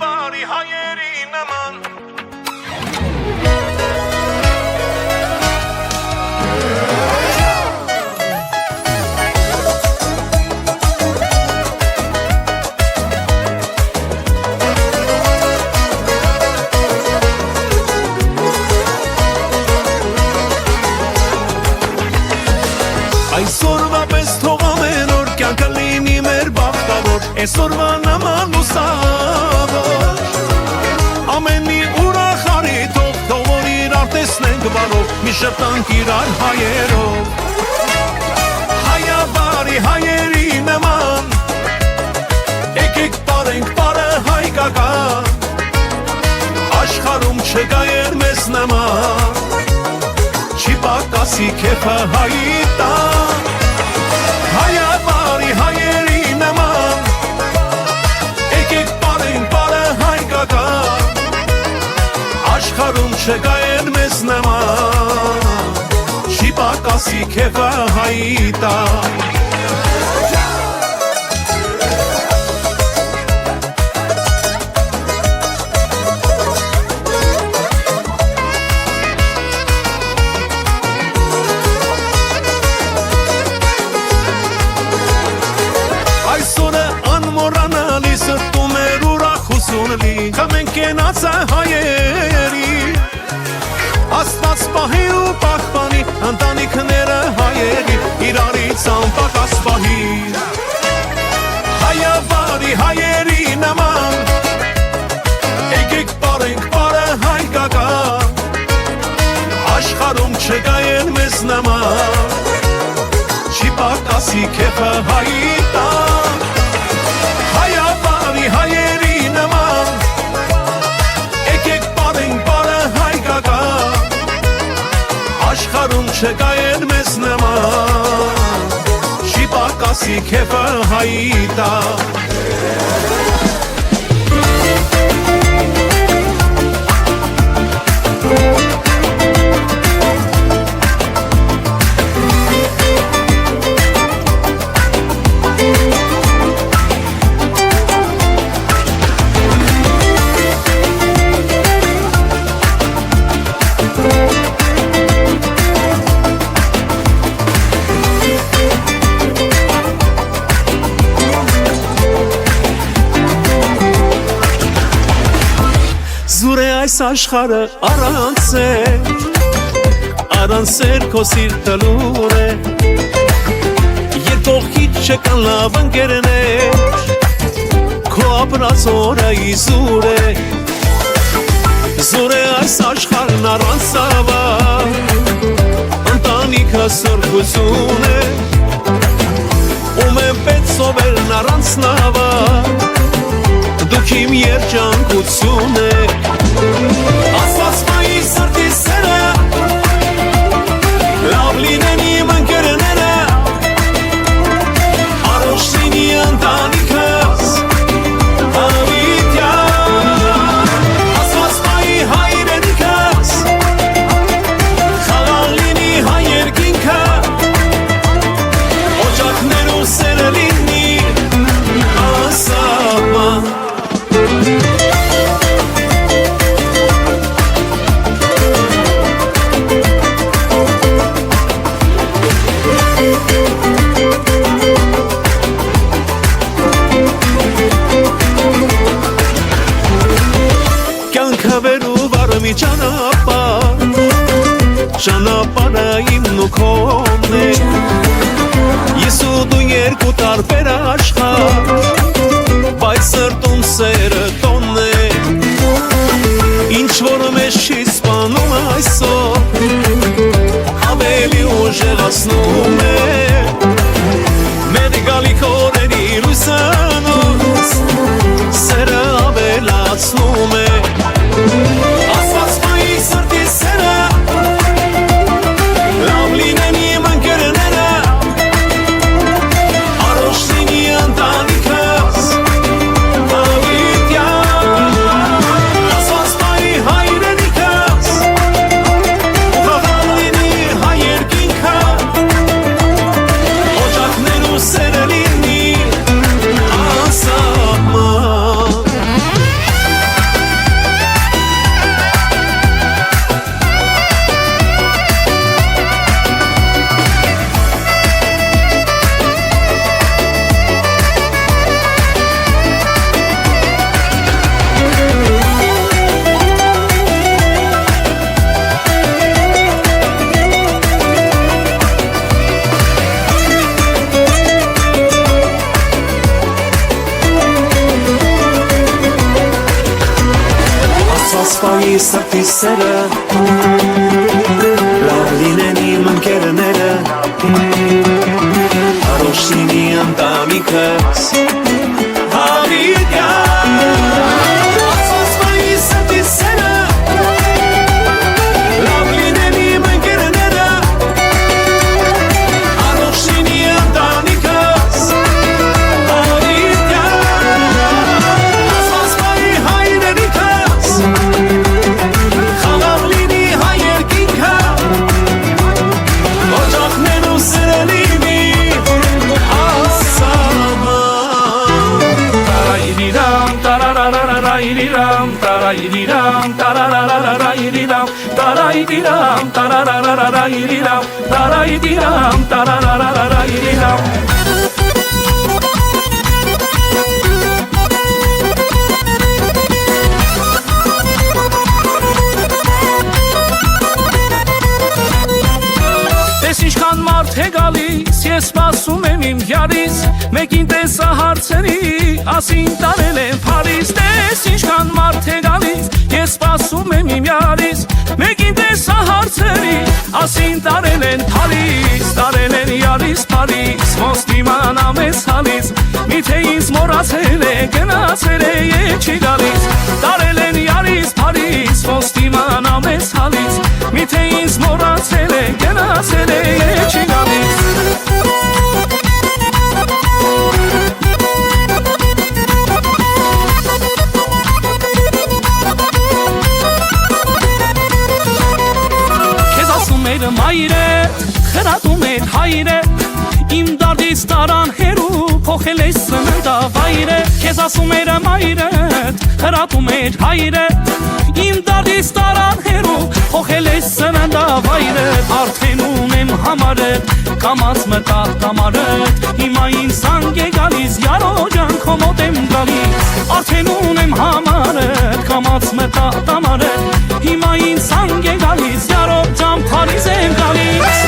բարի հայերի նման Այսօրվա պես թող ամեն օր կյանքը լինի մեր բախտավոր Այսօրվա նման լուսավոր Ամենի ուրախ արիթով թող որ իրար տեսնենք բարով Մի շպտանք իրար հայերով Հայա բարի հայերի նման Եկեք պարենք պարը հայկական Աշխարհում չկա էր մեզ նման Չի պակասի քեֆը հայի տան Հայա բարի հայերի նման Եկեք պարեն պարը հայկական Աշխարհում չկա էր մեզ նման Չի պակասի քեֆը հայի տան Կամենք ենացը հայերի Աստված պահի ու պախպանի ընտանիքները հայերի Իրարից անպակաս պահի Հայա բարի հայերի նման Եկեք պարենք պարը հայկական Աշխարհում չկա են մեզ նման Չի պակասի քեֆը հայի տան Հայա բարի հայերի նման Աշխարհում չկա են մեզ նման Չի պակասի քեֆը հայի տան Զուր է այս աշխարը առանց էր քո սիրտը լուր է Երբ կողքիդ չկան լավ ընկերներ Քո ապրած օրը իզուր է Զուր է այս աշխարհն առանց սավար Ընտանիքը սրբություն է Ում է պետք սովելն առանց նավար Դուք իմ երջանկություն եք Աստված մայի սրտի սերը Լավ լինեն իմ ընկերները Առողջ լինի ընտանիքս Հավիտյան Աստված մայի հայրենիքս Խաղաղ լինի հայ երկինքը Օջակներ ու սերը լինի ասապան Կյանքը վերու վարմի ճանապարհը իմն ու քոնն է Ես ու դու երկու տարբեր աշխարհ Բայց սրտում սերը տոնն է Ինչ որ մեզ չի սպանում այսօր Ավելի ուժեղացնում է Մեր գալիք օրերի լույսանոց Սերը ավելացնում է Աստված մայի սրտի սերը Լավ լինեն իմ ընկերները Առողջ լինի ընտանիքս Հավիտյան Աստված մայի հայրենիքս Խաղաղ լինի հայ երկինքը սպայի սրտի սերը լավ լինեն իմ ընկերները Հարոշ լինի ընտանիքս Հավիտյան Սպայի սրտի սերը լավ լինեն իմ ընկերները Հարոշ լինի ընտանիքս Տես ինչքան մարդ է գալիս, ես սպասում եմ իմ յարից Մեկին տեսա հարցերի, ասին տարել եմ Փարիզ Տես ինչքան մարդ է գալիս, ես սպասում եմ իմ յարից Մեկին տեսա հարցերի, ասին տարել են Փարիզ Տարել են յարից Փարիզ, ոնց դիմանամ ես հալից Միթե ինձ մոռացել է, գնացել է և չի գալիս Տարել են յարից Փարիզ, ոնց դիմանամ ես հալից Միթե ինձ մոռացել է, գնացել է և չի գալիս Քեզ ասում էր մայրը, խրատում էր հայրը Իմ դարդից տարան հերու, փոխել ես սննդավայրը Քեզ ասում էր մայրը, խրատում էր հայրը Իմ դարդից տարան հերու, փոխել ես սննդավայրը Արդեն ունեմ համարը, կամաց մտա տամարը Հիմա ինձ զանգ է գալիս, յարո ջան քո մոտ եմ գալիս Արդեն ունեմ համարը, կամաց մտա տամարը Հիմա ինձ զանգ է գալիս, յարո ջան Փարիզ եմ գալիս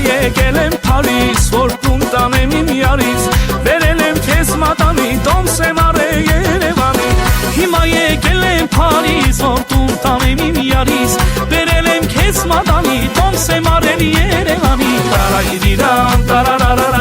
Եկել եմ Փարիզ, որ տուն տանեմ իմ յարից Վերել եմ քեզ մատանի, տոմս եմ արել Երևանի Հիմա եկել եմ Փարիզ, որ տուն տանեմ իմ յարից Վերել եմ քեզ մատանի, տոմս եմ արել Երևանի Տարայրիրամ, տարարարար